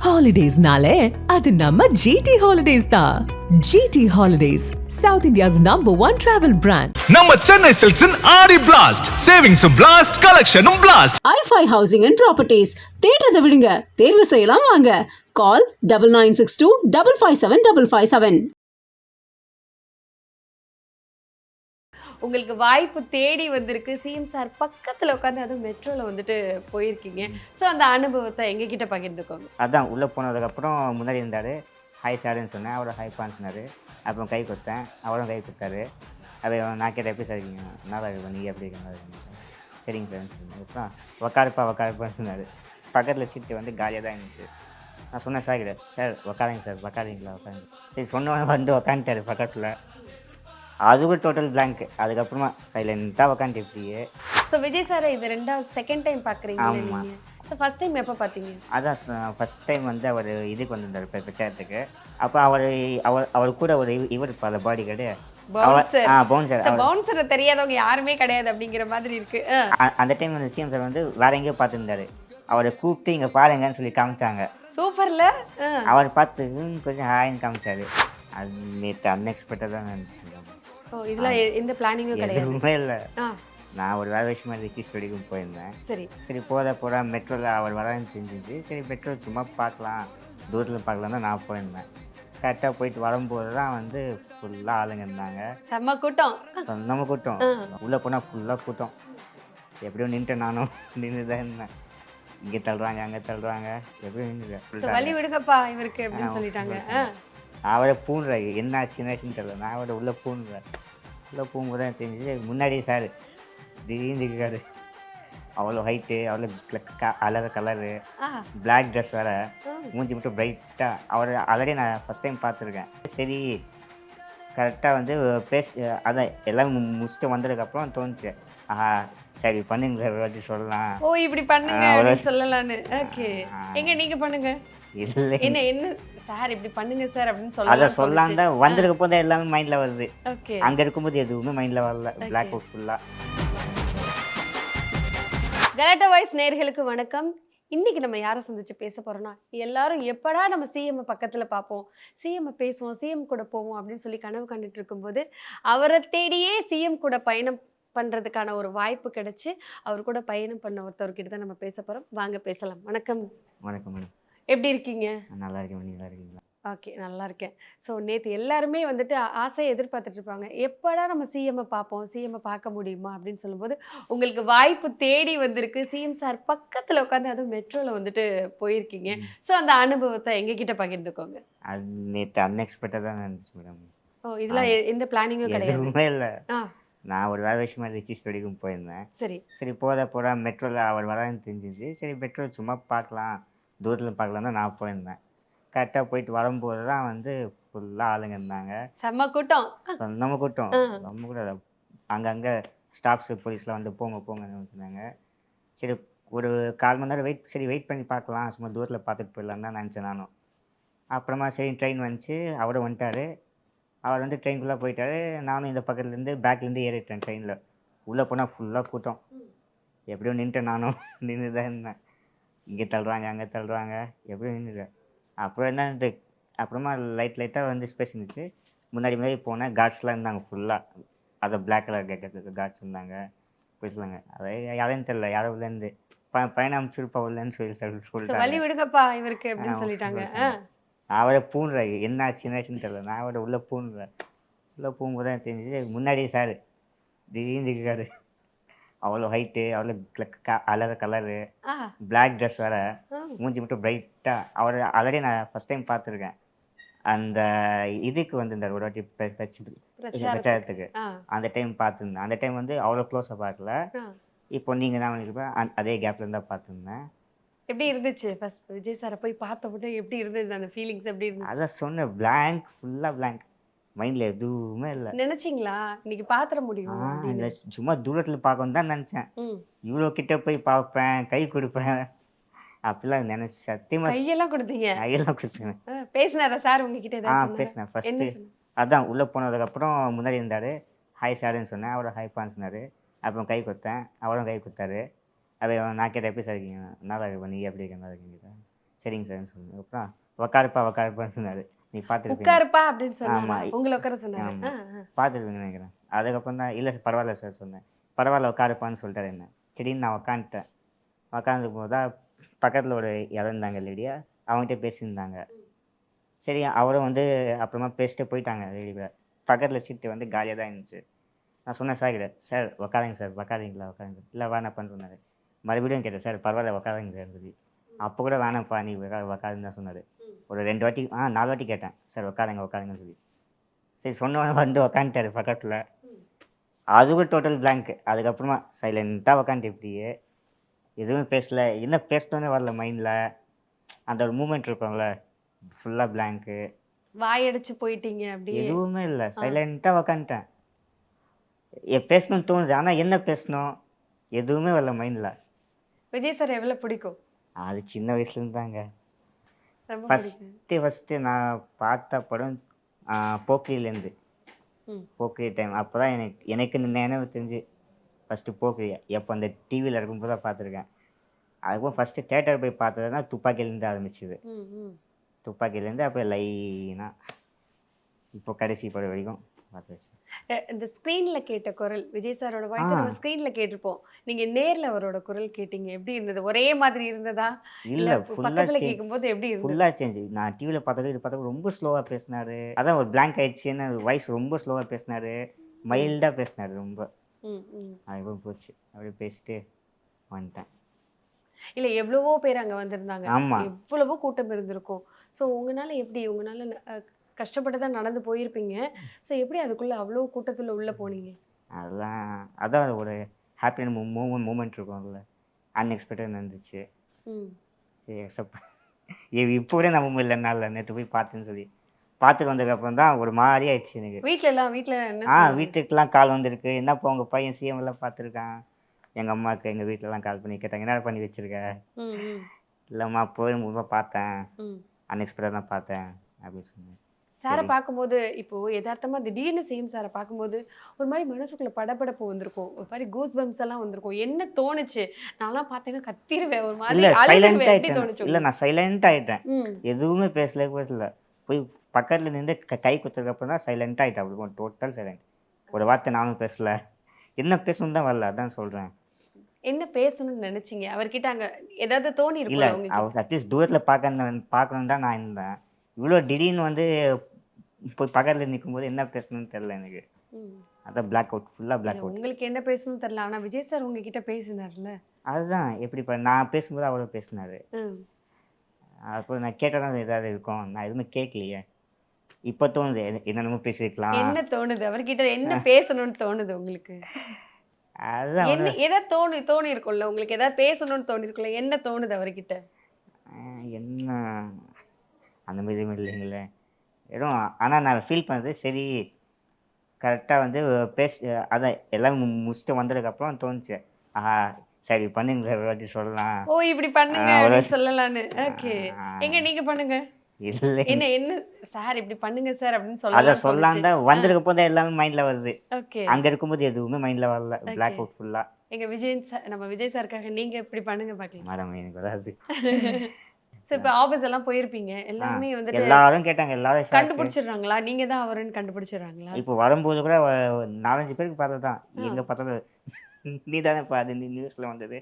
Holidays-nale, அது நம்ம GT Holidays தான். GT Holidays, South India's #1 travel brand. நம்ம சென்னை சில்க்ஸின் ஆடி பிளாஸ்ட், சேவிங்ஸும் பிளாஸ்ட், கலெக்ஷனும் blast. i5 Housing and Properties. தேடுறதை விடுங்க, தேர்வு செய்யலாம் வாங்க. Call 9962 557 557. உங்களுக்கு வாய்ப்பு தேடி வந்திருக்கு. சிஎம் சார் பக்கத்தில் உட்காந்து அதுவும் மெட்ரோவில் வந்துட்டு போயிருக்கீங்க. ஸோ அந்த அனுபவத்தை எங்ககிட்ட பகிர்ந்துக்கோங்க. அதான் உள்ளே போனதுக்கப்புறம் முன்னாடி இருந்தார். ஹாய் சார்ன்னு சொன்னேன். அவரை ஹாய் சொன்னார். அப்புறம் கை கொடுத்தேன். அவரும் கை கொடுத்தாரு. அப்போ நான் கேட்டேன், எப்படி சார் இருக்கீங்க? நல்லா இருக்கும், நீங்கள் எப்படி இருக்கீங்க? சரிங்க சார்ன்னு சொன்னேன். அப்புறம் உக்காருப்பான்னு சொன்னார். பக்கத்தில் சீட்டு வந்து காலியாக தான் இருந்துச்சு. நான் சொன்னேன், சார் கிட்ட, சார் உக்காருங்க சார், உக்காருங்களா? உட்காந்து சரி சொன்னவன் வந்து உக்காந்துட்டாரு பக்கத்தில். அதுவும் டோட்டல் பிளாங்க். அதுக்கப்புறமா சைலண்ட்டாக உக்காந்துட்டு இப்படியே. ஸோ விஜய் சாரை இது செகண்ட் டைம் பார்க்குறீங்க. ஆமாம். ஸோ ஃபஸ்ட் டைம் எப்போ பார்த்தீங்க? அதான் ஃபஸ்ட் டைம் வந்து அவர் இதுக்கு வந்திருந்தார் பிரச்சாரத்துக்கு. அப்போ அவர் கூட ஒரு இவர் இருப்பார், பாடி கார்டு. பவுன்சர் தெரியாதவங்க யாருமே கிடையாது அப்படிங்கிற மாதிரி இருக்கு. அந்த டைம் வந்து சிஎம் சார் வந்து வேற எங்கேயோ பார்த்துருந்தாரு. அவரை கூப்பிட்டு இங்கே பாருங்கன்னு சொல்லி காமிச்சாங்க. சூப்பர்ல. அவர் பார்த்து கொஞ்சம் ஹாய்ன்னு காமிச்சாரு. அது நேற்று அன்எக்ஸ்பெக்டடாக தான் இருந்துச்சு. இதில் எந்த பிளானிங்கும் கிடையாது? எதுவுமே இல்லை. நான் ஒரு வேலை விஷயமா ரிச்சி ஸ்டுடியோக்கு போயிருந்தேன். சரி போகிற மெட்ரோவில் அவர் வரான்னு தெரிஞ்சிச்சு. சரி மெட்ரோ சும்மா பார்க்கலாம், தூரத்தில் பார்க்கலாம் தான் நான் போயிருந்தேன். கரெக்டாக போயிட்டு வரும்போது தான் வந்து ஃபுல்லாக ஆளுங்க இருந்தாங்க. செம்ம கூட்டம். நம்ம கூட்டம். உள்ளே போனால் ஃபுல்லாக கூட்டம். எப்படியும் நின்றுட்டேன். நானும் நின்று தான் இருந்தேன். இங்கே தள்ளுறாங்க, அங்கே தள்ளுறாங்க, எப்படியும் நின்று வழி விடுங்கப்பா இவருக்கு அப்படின்னு சொல்லிட்டாங்க. அவரை பூண்டுறேன், என்னாச்சுன்னு தெரியல. நான் அவரை உள்ளே பூண்டுறேன். உள்ளே போகும்போது தான் தெரிஞ்சிச்சு. முன்னாடி சார் திடீர்னு இருக்காரு. அவ்வளோ ஹைட்டு, அவ்வளோ அழகாக கலரு, பிளாக் ட்ரெஸ் வேறு, மூஞ்சி மட்டும் பிரைட்டாக. அவர் ஆல்ரெடி நான் ஃபஸ்ட் டைம் பார்த்துருக்கேன். சரி கரெக்டாக வந்து அதான் எல்லாம் முடிச்சுட்டு வந்ததுக்கப்புறம் தோணுச்சு, சரி பண்ணுங்க சார் வச்சு சொல்லலாம். ஓ இப்படி பண்ணுங்க சொல்லலான்னு. ஓகே எங்க நீங்கள் பண்ணுங்க. இல்லை என்ன சார் இப்படி பண்ணுங்க சார் அப்படின்னு சொல்லலாம். அதை சொல்லலாம் தான் வந்திருக்க போது எல்லாமே மைண்டில் வருது. அங்கே இருக்கும்போது எதுவுமே மைண்டில் வரல. பிளாக் அவுட் ஃபுல்லாக. கலாட்டா வாய்ஸ் நேயர்களுக்கு வணக்கம். இன்னைக்கு நம்ம யாரை சந்திச்சு பேச போறோம்னா, எல்லாரும் எப்படா நம்ம சிஎம் பக்கத்துல பார்ப்போம், சிஎம் பேசுவோம், சிஎம் கூட போவோம் அப்படின்னு சொல்லி கனவு கண்டுட்டு இருக்கும்போது அவரை தேடியே சிஎம் கூட பயணம் பண்றதுக்கான ஒரு வாய்ப்பு கிடைச்சு அவர் கூட பயணம் பண்ண ஒருத்தவர்கிட்ட தான் நம்ம பேச போறோம். வாங்க பேசலாம். வணக்கம். வணக்கம் மேடம். எப்படி இருக்கீங்க? நல்லா இருக்கேன். நல்லா இருக்கீங்களா? ஓகே நல்லா இருக்கேன். ஸோ நேற்று எல்லாருமே வந்துட்டு ஆசையை எதிர்பார்த்துட்டு இருப்பாங்க, எப்படா நம்ம சிஎம்ஐ பார்ப்போம், சிஎம்ஐ பார்க்க முடியுமா அப்படின்னு சொல்லும்போது உங்களுக்கு வாய்ப்பு தேடி வந்திருக்கு. சிஎம் சார் பக்கத்தில் உட்காந்து அதுவும் மெட்ரோவில் வந்துட்டு போயிருக்கீங்க. ஸோ அந்த அனுபவத்தை எங்ககிட்ட பகிர்ந்துக்கோங்க. அது நேற்று அன்எக்ஸ்பெக்டடாக தான் இருந்துச்சு மேடம். ஓ இதில் எந்த பிளானிங்கும் கிடையாது? எதுவுமே இல்லை. நான் ஒரு வேலை விஷயமா ரிச்சி ஸ்டுடியோக்கு போயிருந்தேன். சரி போகிற மெட்ரோவில் அவர் வரான்னு தெரிஞ்சிச்சு. சரி மெட்ரோ சும்மா பார்க்கலாம், தூரத்தில் பார்க்கலாம் தான் நான் போயிருந்தேன். கரெக்டாக போயிட்டு வரும்போது தான் வந்து ஃபுல்லாக ஆளுங்க இருந்தாங்க. செம்ம கூட்டம். நம்ம கூட்டம். நம்ம கூட அங்கங்கே ஸ்டாஃப்ஸு போலீஸ்லாம் வந்து போங்கன்னு சொன்னாங்க. சரி ஒரு 1/4 மணி நேரம் வெயிட் பண்ணி பார்க்கலாம், சும்மா தூரத்தில் பார்த்துட்டு போயிடலாம் தான் நினச்சேன் நானும். அப்புறமா சரி ட்ரெயின் வந்துச்சு. அவரும் வந்துட்டார். அவர் வந்து ட்ரெயின்குள்ளே போயிட்டார். நானும் இந்த பக்கத்துலேருந்து பேக்லேருந்து ஏறிட்டேன் ட்ரெயினில். உள்ளே போனால் ஃபுல்லாக கூட்டம். எப்படியும் நின்றுட்டேன். நானும் நின்று தான் இருந்தேன். இங்கே தள்ளுறாங்க, அங்கே தள்ளுறாங்க, எப்படியும் நின்றுட்டேன். அப்புறம் என்ன, அப்புறமா லைட்டாக வந்து ஸ்பேஸ் இருந்துச்சு. முன்னாடி போனேன். கார்ட்ஸ்லாம் இருந்தாங்க ஃபுல்லாக. அதை பிளாக் கலர் கேட்கறதுக்கு கார்ட்ஸ் இருந்தாங்க. போயிட்டுலாங்க. அதை யாரையும் தெரியல, யாரோ உள்ளேருந்து பயணம் அமைச்சிருப்பா உள்ளேன்னு சொல்லி வழி விடுங்கப்பா இவருக்கு அப்படின்னு சொல்லிட்டாங்க. அவரை பூண்டுறேன், என்னாச்சுன்னு தெரியல. நான் அவரை உள்ளே பூண்டுறேன். உள்ளே போகும்போது தான் தெரிஞ்சிச்சு. முன்னாடி சார் திடீர்னு இருக்காரு. அவ்வளோ ஹைட்டு, அவ்வளோ அழகாக கலரு, பிளாக் ட்ரெஸ் வேறு, மூஞ்சி மட்டும் பிரைட்டாக. அவர் ஆல்ரெடி நான் ஃபஸ்ட் டைம் பார்த்துருக்கேன். அந்த இதுக்கு வந்திருந்தார் ஒரு வாட்டி பிரச்சாரத்துக்கு. அந்த டைம் பார்த்துருந்தேன். அந்த டைம் வந்து அவ்வளோ க்ளோஸாக பார்க்கல. இப்போ நீங்கள் தான் பண்ணிருப்பேன். அதே கேப்ல இருந்தால் பார்த்துருந்தேன். எப்படி இருந்துச்சு ஃபர்ஸ்ட் விஜய் சாரை போய் பார்த்த உடனே எப்படி இருந்தது? அந்த ஃபீலிங்ஸ் எப்படி இருந்துச்சு? அதான் சொன்னேன், பிளாங்க், ஃபுல்லாக பிளாங்க். மைண்டில் எதுவுமே இல்லை. நினைச்சிங்களா இன்னைக்கு பார்த்துட முடியும்? இல்லை, சும்மா தூரத்தில் பார்க்கணும் தான் நினச்சேன். இவ்வளோ கிட்ட போய் பார்ப்பேன், கை கொடுப்பேன் அப்படிலாம் நினச்சி சத்தியமாக. கையெல்லாம் கொடுத்தீங்க? கையெல்லாம் கொடுத்தேன். பேசினாரா சார் உங்ககிட்ட? பேசினேன். ஃபஸ்ட்டு அதான் உள்ளே போனதுக்கப்புறம் முன்னாடி இருந்தார். ஹாய் சார்ன்னு சொன்னேன். அவரை ஹாய் சொன்னார். அப்புறம் கை கொடுத்தேன். அவரும் கை கொடுத்தாரு. அப்போ நான் கேட்டேன், எப்படி சார் இருக்கீங்க? நல்லா இருக்கும், நீங்கள் எப்படி இருக்க? நல்லா இருக்கீங்க. சரிங்க சார்ன்னு சொன்னேன். அப்புறம் உக்காருப்பான்னு சொன்னார். நீ பார்த்துருப்பீங்க. உட்காருப்பா அப்படின்னு சொன்னாரா? ஆமா. உங்களை உட்கார சொன்னாரு. ஆமா. ஆ. பார்த்துருப்பீங்கன்னு நினைக்கிறேன். அதுக்கப்புறம் தான் இல்லை பரவாயில்ல சார் சொன்னேன். பரவாயில்ல உட்காருப்பான்னு சொல்லிட்டாரு என்ன. சரின்னு நான் உக்காந்துட்டேன். உக்காந்துக்கும் போது தான் பக்கத்தில் ஒரு இறந்தாங்க லேடியா, அவங்ககிட்ட பேசியிருந்தாங்க. சரி அவரும் வந்து அப்புறமா பேசிட்டு போயிட்டாங்க லேடியை. பக்கத்தில் சீட்டு வந்து காலியாக தான் இருந்துச்சு. நான் சொன்னேன் சார் கிட்ட, சார் உக்காருங்க சார், உக்காருங்களா உக்காருங்க. இல்லை வேணாப்பான்னு சொன்னார். மறுபடியும் கேட்டேன், சார் பரவாயில்ல உக்காருங்க சார் சொல்லி. அப்போ கூட வேணாம்ப்பா நீ உக்காருன்னு தான் சொன்னார். ஒரு 2 வாட்டி 4 வாட்டி கேட்டேன், சார் உக்காருங்கன்னு சொல்லி. சரி சொன்னவன வந்து உக்காந்துட்டாரு பக்கத்தில். அது கூட டோட்டல் பிளாங்க். அதுக்கப்புறமா சைலண்ட்டாக உக்காந்துட்டு இப்படியே எதுவுமே பேசல. என்ன பேசணுன்னே வரல மைண்டில். அந்த ஒரு மூமெண்ட் இருக்கும்ல, ஃபுல்லாக பிளாங்க்கு. வாயடிச்சு போயிட்டீங்க அப்படியே. எதுவுமே இல்லை, சைலண்ட்டாக உக்காந்துட்டேன். பேசணும்னு தோணுது, ஆனால் என்ன பேசணும் எதுவுமே வரல மைண்டில். விஜய் சார் எவ்வளவு பிடிக்கும்? அது சின்ன வயசுலேருந்து தாங்க. ரொம்ப பிடிக்கும். ஃபஸ்ட்டு நான் பார்த்த படம் போக்கிரிலேருந்து. ம். போக்கிரி டைம் அப்போ தான் எனக்கு நினைவு தெரிஞ்சு ஃபஸ்ட்டு போக்கிரி. எப்போ அந்த டிவியில் இருக்கும்போது தான் பார்த்துருக்கேன். அதுக்கப்புறம் ஃபஸ்ட்டு தேட்டர் போய் பார்த்ததுனா துப்பாக்கியிலேருந்து ஆரம்பிச்சுது. ம், ம். துப்பாக்கியிலேருந்து அப்புறம் லைனாக இப்போ கடைசி படம் வரைக்கும் பார்த்து வச்சு. இந்த ஸ்க்ரீன்ல கேட்ட குரல் விஜய் சாரோட வாய்ஸ் நம்ம ஸ்க்ரீன்ல கேட்டிருப்போம். நீங்க நேர்ல அவரோட குரல் கேட்டீங்க, எப்படி இருந்தது? ஒரே மாதிரி இருந்ததா? இல்லை பக்கத்துல ஃபுல்லாக கேட்கும்போது எப்படி இருந்தது? ஃபுல்லாக சேஞ்சு. நான் டிவியில் பார்த்தது ரொம்ப ஸ்லோவாக பேசினாரு. அதான் ஒரு பிளாங்க் ஆயிடுச்சுன்னு வாய்ஸ் ரொம்ப ஸ்லோவாக பேசினாரு. மைல்டாக பேசினாரு ரொம்ப. ம், ம். அதுக்கப்புறம் போச்சு. அப்படியே பேசிட்டு வந்துட்டேன். இல்ல எவ்வளவோ பேர் அங்க வந்திருந்தாங்க. ஆமா. எவ்வளவோ கூட்டம் இருந்திருக்கும். ஸோ உங்களால கஷ்டப்பட்டு தான் நடந்து போயிருப்பீங்க. ஸோ எப்படி அதுக்குள்ள அவ்வளோ கூட்டத்துல உள்ள போனீங்க? அதான் ஒரு ஹாப்பியான மூமெண்ட் இருக்கும்ல, அன்எக்ஸ்பெக்டட் நடந்துச்சு. ம். சரி அக்செப்ட். இப்போ கூட நம்ப முடியல என்னால். நேற்று போய் பார்த்தேன்னு சொல்லி பார்த்துட்டு வந்ததுக்கப்புறம் தான் ஒரு மாதிரி ஆயிடுச்சு எனக்கு. வீட்ல என்ன சொன்னாங்க? வீட்டுக்கெலாம் கால் வந்திருக்கு. என்னப்பா உங்கள் பையன் சிஎம் எல்லாம் பார்த்துருக்கான். எங்கள் அம்மாவுக்கு எங்கள் வீட்டிலலாம் கால் பண்ணி கேட்டாங்க, என்ன பண்ணி வச்சுருக்க. ம், ம். இல்லைம்மா போய் பார்த்தேன், ம். அன்எக்ஸ்பெக்டடாக தான் பார்த்தேன் அப்படின்னு சொன்னேன். சாரை பார்க்கும்போது இப்போ யதார்த்தமா திடீர்னு சேம் சாரை பார்க்கும்போது ஒரு மாதிரி மனசுக்குள்ள படபடப்பு வந்திருக்கும், ஒரு மாதிரி கூஸ் பம்ப்ஸ் எல்லாம் வந்திருக்கும். என்ன தோணுச்சு? நான்லாம் பார்த்தீங்கன்னா கத்திருவேன், ஒரு மாதிரி இல்லை சைலண்ட் அழுதுருவேன். எப்படி ஆகிட்டேன். தோணுச்சு இல்லை நான் சைலண்ட் ஆகிட்டேன். ம். எதுவுமே பேசல. போய் பக்கத்தில் நின்று கை குத்துறதுக்கப்புறம் தான் சைலண்ட் ஆகிட்டேன். அப்படி டோட்டல் சைலண்ட். ஒரு வார்த்தை நானும் பேசல. என்ன பேசணும் தான் வரல, அதான் சொல்கிறேன். என்ன பேசணும்னு நினைச்சீங்க அவர்கிட்ட? அங்க ஏதாவது தோணி இல்லை இருக்கும் அவர் அட்லீஸ்ட் தூரத்தில் பார்க்கணும் தான் நான் இருந்தேன். இவ்வளோ திடீர்னு வந்து போய் பக்கத்தில் நிற்கும்போது என்ன பேசணும்னு தெரில எனக்கு. அதான் பிளாக் அவுட், ஃபுல்லாக பிளாக் அவுட். உங்களுக்கு என்ன பேசணும்னு தெரியல, ஆனா விஜய் சார் உங்ககிட்ட பேசினார்ல. அதுதான் எப்படி நான் பேசும்போது அவரும் பேசினாரு. ம். அப்போ நான் கேட்டதான் ஏதாவது இருக்கும், நான் எதுவுமே கேட்கலையே. இப்போ தோணுது என்னென்னமோ பேசியிருக்கலாம். என்ன தோணுது அவர்கிட்ட? என்ன பேசணும்னு தோணுது உங்களுக்கு? அதுதான் என்ன ஏதாவது தோணி இருக்கும்ல உங்களுக்கு? ஏதாவது பேசணும்னு தோணி இருக்குல்ல? என்ன தோணுது அவர்கிட்ட? என்ன அந்த மாதிரி எதுவும் இல்லைங்களே எதுவும். ஆனால் நான் ஃபீல் பண்ணது சரி கரெக்டாக வந்து அதான் எல்லாம் முடிச்சுட்டு வந்ததுக்கப்புறம் தோணுச்சு, சரி பண்ணுங்க ஒரு வாட்டி சொல்லலாம். ஓ இப்படி பண்ணுங்க அப்படின்னு சொல்லலான்னு. ஓகே, எங்க நீங்க பண்ணுங்க. இல்லை என்ன சார் இப்படி பண்ணுங்க சார் அப்படின்னு சொல்லலாம். அதை சொல்லலாம் தான் வந்ததுக்கு போது எல்லாமே மைண்டில் வருது. ஓகே. அங்கே இருக்கும்போது எதுவுமே மைண்டில் வரல. பிளாக் அவுட் ஃபுல்லாக. எங்க நம்ம விஜய் சாருக்காக நீங்க இப்படி பண்ணுங்க பாக்கலாம். மேடம் எனக்கு வராது. ஸோ இப்போ ஆஃபீஸ் எல்லாம் போயிருப்பீங்க, எல்லாமே வந்துட்டு எல்லாரும் கேட்டாங்க, எல்லாரும் கண்டுபிடிச்சிடுறாங்களா? நீங்க தான் அவருன்னு கண்டுபிடிச்சிடுறாங்களா? இப்போ வரும்போது கூட 4-5 பேருக்கு பார்த்தது தான். எங்கே பார்த்தாலும் நீ தானே அது நியூஸில் வந்தது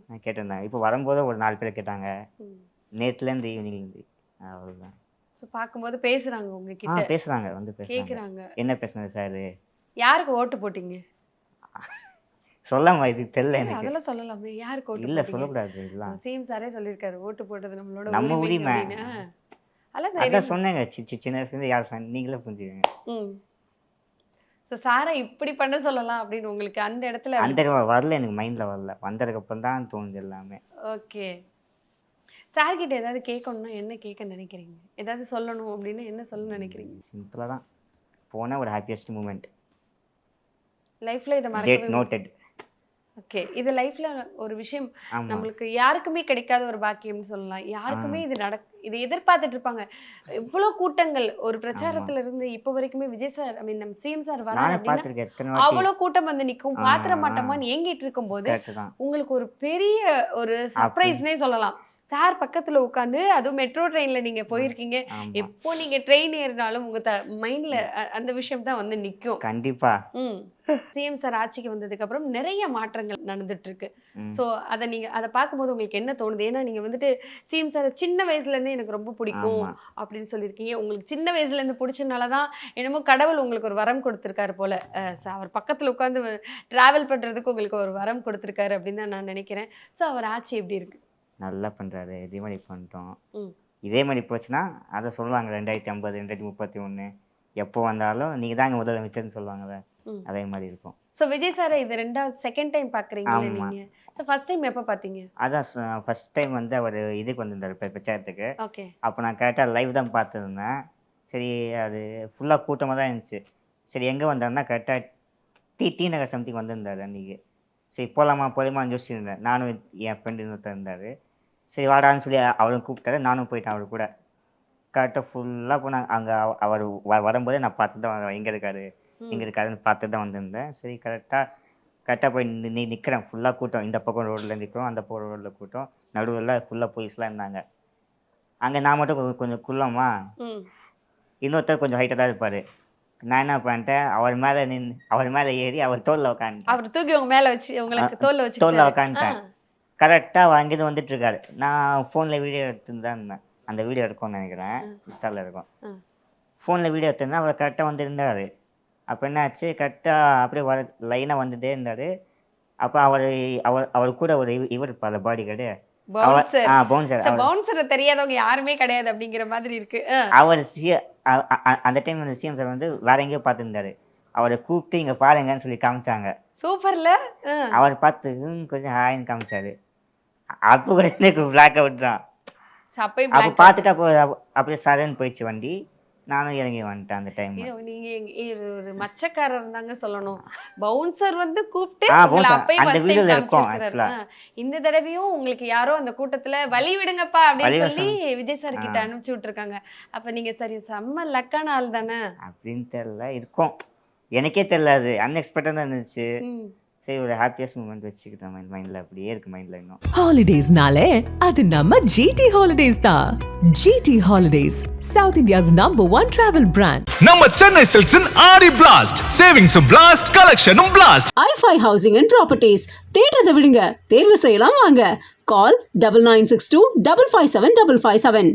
நான் கேட்டிருந்தேன். இப்போ வரும்போது ஒரு 4 பேர் கேட்டாங்க, நேற்றுலேருந்து ஈவினிங்லேருந்து. அவ்வளோதான். ஸோ பார்க்கும்போது பேசுறாங்க உங்ககிட்ட? பேசுகிறாங்க, வந்து கேட்குறாங்க. என்ன பேசுனது சார், யாருக்கு ஓட்டு போட்டீங்க? சொல்லாமா இது தெரியல எனக்கு. அதெல்லாம் சொல்லலாமே, யாருக்கு ஓட்டு? இல்லை சொல்லக்கூடாது இதெல்லாம். சேம் சாரே சொல்லியிருக்காரு, ஓட்டு போட்டது நம்மளோட நம்ம உரிமை. அதான் சொன்னேங்க, சின்ன வயசுலேருந்து யார் நீங்களே புரிஞ்சுக்கங்க. ஸோ சாரை இப்படி பண்ண சொல்லலாம் அப்படின்னு உங்களுக்கு அந்த இடத்துல அந்த வரல, எனக்கு மைண்டில் வரல. வந்ததுக்கப்புறம் தான் தோணுது எல்லாமே. ஓகே. சார்கிட்ட ஏதாவது கேட்கணும்னா என்ன கேட்க நினைக்கிறீங்க? ஏதாவது சொல்லணும் அப்படின்னு என்ன சொல்ல நினைக்கிறீங்க? சிம்பிளாக தான் போன ஒரு ஹாப்பியஸ்ட் மூமெண்ட் லைஃப்ல இதை டேட் மறக்கவே. நோட்டட். ஓகே, இது லைஃப்ல ஒரு விஷயம் நம்மளுக்கு யாருக்குமே கிடைக்காத ஒரு பாக்கியம்னு சொல்லலாம். யாருக்குமே இது எதிர்பார்த்துட்டு இருப்பாங்க. இவ்வளவு கூட்டங்கள் ஒரு பிரச்சாரத்துல இருந்து இப்போ வரைக்குமே விஜய் சார் நம்ம சிஎம் சார் வராரு அப்படின்னா அவ்வளவு கூட்டம் வந்து நிற்கும், பாத்திர மாட்டோமான்னு ஏங்கிட்டு இருக்கும்போது உங்களுக்கு ஒரு பெரிய ஒரு சர்ப்ரைஸ்னே சொல்லலாம். சார் பக்கத்துல உட்காந்து, அதுவும் மெட்ரோ ட்ரெயின்ல நீங்க போயிருக்கீங்க. ஆமா. எப்போ நீங்க ட்ரெயின் ஏறினாலும் உங்க மைண்ட்ல அந்த விஷயம் தான் வந்து நிக்கும். கண்டிப்பா. சிஎம் சார் ஆட்சிக்கு வந்ததுக்கு அப்புறம் நிறைய மாற்றங்கள் நடந்துட்டு இருக்கு. ம். ஸோ அதை பார்க்கும்போது உங்களுக்கு என்ன தோணுது? ஏன்னா நீங்க வந்துட்டு சிஎம் சார் சின்ன வயசுல இருந்தே எனக்கு ரொம்ப பிடிக்கும் ஆமா. அப்படின்னு சொல்லியிருக்கீங்க. உங்களுக்கு சின்ன வயசுல இருந்து பிடிச்சனால தான் என்னமோ கடவுள் உங்களுக்கு ஒரு வரம் கொடுத்துருக்காரு போல. அவர் பக்கத்துல உட்காந்து டிராவல் பண்றதுக்கு உங்களுக்கு ஒரு வரம் கொடுத்துருக்காரு அப்படின்னு தான் நான் நினைக்கிறேன். ஸோ அவர் ஆட்சி எப்படி இருக்கு? நல்லா பண்றாரு. இதே மாதிரி பண்ணிட்டோம். ம். இதே மாதிரி போச்சுன்னா அதை சொல்லுவாங்க 2050 2031 எப்போ வந்தாலும் நீங்க தாங்க முதலமைச்சர்னு சொல்லுவாங்கல்ல, ம். அதே மாதிரி இருக்கும். ஸோ விஜய் சாரை இது செகண்ட் டைம் பார்க்குறீங்களே ஆமா. நீங்க. ஸோ ஃபர்ஸ்ட் டைம் எப்போ பார்த்தீங்க? அதான் ஃபர்ஸ்ட் டைம் வந்து அவர் இதுக்கு வந்திருந்தார் பிரச்சாரத்துக்கு. ஓகே. அப்போ நான் கரெக்டாக லைவ் தான் பார்த்துருந்தேன். சரி, அது ஃபுல்லாக கூட்டமாக தான் இருந்துச்சு. சரி, எங்கே வந்தாருன்னா கரெக்டாக டி நகர் சம்திங் வந்திருந்தார் அன்றைக்கி. சரி, போகலாமான்னு யோசிச்சுருந்தேன். நானும் என் ஃப்ரெண்டு இன்னொருத்தர் இருந்தார். சரி வாடான்னு சொல்லி அவரும் கூப்பிட்டாரு. நானும் போயிட்டேன் அவர் கூட. கரெக்டாக ஃபுல்லாக போனாங்க. அங்கே அவர் வரும்போதே நான் பார்த்து தான் எங்கே இருக்காருன்னு பார்த்து தான் வந்திருந்தேன். சரி, கரெக்டாக போய் நிற்கிறேன். ஃபுல்லாக கூட்டம். இந்த பக்கம் ரோட்டில் நிற்கிறோம், அந்த பக்கம் ரோட்டில் கூட்டம். நடுவில் ஃபுல்லாக போலீஸ்லாம் இருந்தாங்க. அங்கே நான் மட்டும் கொஞ்சம் குள்ளமா, இன்னொருத்தர் கொஞ்சம் ஹைட்டாக தான் இருப்பார். நான் என்ன பண்ணிட்டேன், அவர் மேலே ஏறி அவர் தோளில் உட்காந்துட்டேன். அவர் தூக்கி உங்க மேல வச்சு உங்களுக்கு தோல்ல வச்சு தோளில் உட்காந்துட்டேன். கரெக்டாக அங்கேருந்து வந்துட்டு இருக்காரு. நான் ஃபோனில் வீடியோ எடுத்துன்னு தான் இருந்தேன். அந்த வீடியோ இருக்கும்னு நினைக்கிறேன், இன்ஸ்டாவில் இருக்கும். ஃபோனில் வீடியோ எடுத்துருந்தேன். அவர் கரெக்டாக வந்துருந்தார். அப்போ என்ன ஆச்சு, கரெக்டாக அப்படியே லைனாக வந்துட்டே இருந்தார். அப்போ அவர் கூட ஒரு இவர் இருப்பார், பாடி கார்டு. பவுன்சர். பவுன்சர். பவுன்சரை தெரியாதவங்க யாருமே கிடையாது அப்படிங்கிற மாதிரி இருக்கு. அவர் அந்த டைம் வந்து சிஎம் சார் வந்து வேற எங்கேயோ பார்த்துருந்தாரு. அவரை கூப்பிட்டு இங்கே பாருங்கன்னு சொல்லி காமிச்சாங்க. சூப்பர்ல. அவர் பார்த்து கொஞ்சம் ஹாய்ன்னு காமிச்சாரு. அப்போ கூட எனக்கு பிளாக் அவுட் தான். அப்போ பார்த்துட்டு அப்படியே சரன் போயிடுச்சு வண்டி. நானும் இறங்கி வந்துட்டேன் அந்த டைம். நீங்க ஒரு மச்சக்காரர் இருந்தாங்க சொல்லணும். பவுன்சர் வந்து கூப்பிட்டு அந்த வீடியோல இருக்கும் ஆக்சுவலா. இந்த தடவையும் உங்களுக்கு யாரோ அந்த கூட்டத்துல வழி விடுங்கப்பா அப்படின்னு சொல்லி விஜய் சார் கிட்ட அனுப்பிச்சு விட்டுருக்காங்க. அப்ப நீங்க சரி செம்ம லக்கான ஆள் தானே அப்படின்னு தெரியல, இருக்கும் எனக்கே தெரியல. அது அன்எக்ஸ்பெக்டடா இருந்துச்சு. சரி, ஒரு ஹாப்பியஸ்ட் மூமெண்ட் வச்சுக்கிட்டேன் மைண்ட்ல. அப்படியே இருக்கு மைண்ட்ல இன்னும். ஹாலிடேஸ்னாலே அது நம்ம ஜிடி ஹாலிடேஸ் தான். GT holidays, South India's #1 travel brand. நம்ம சென்னை சில்க்ஸின் ஆடி பிளாஸ்ட், சேவிங்ஸும் பிளாஸ்ட், கலெக்ஷனும் blast. i5 housing and properties. தேடுறதை விடுங்க, தேர்வு செய்யலாம் வாங்க. கால் 9962 557 557.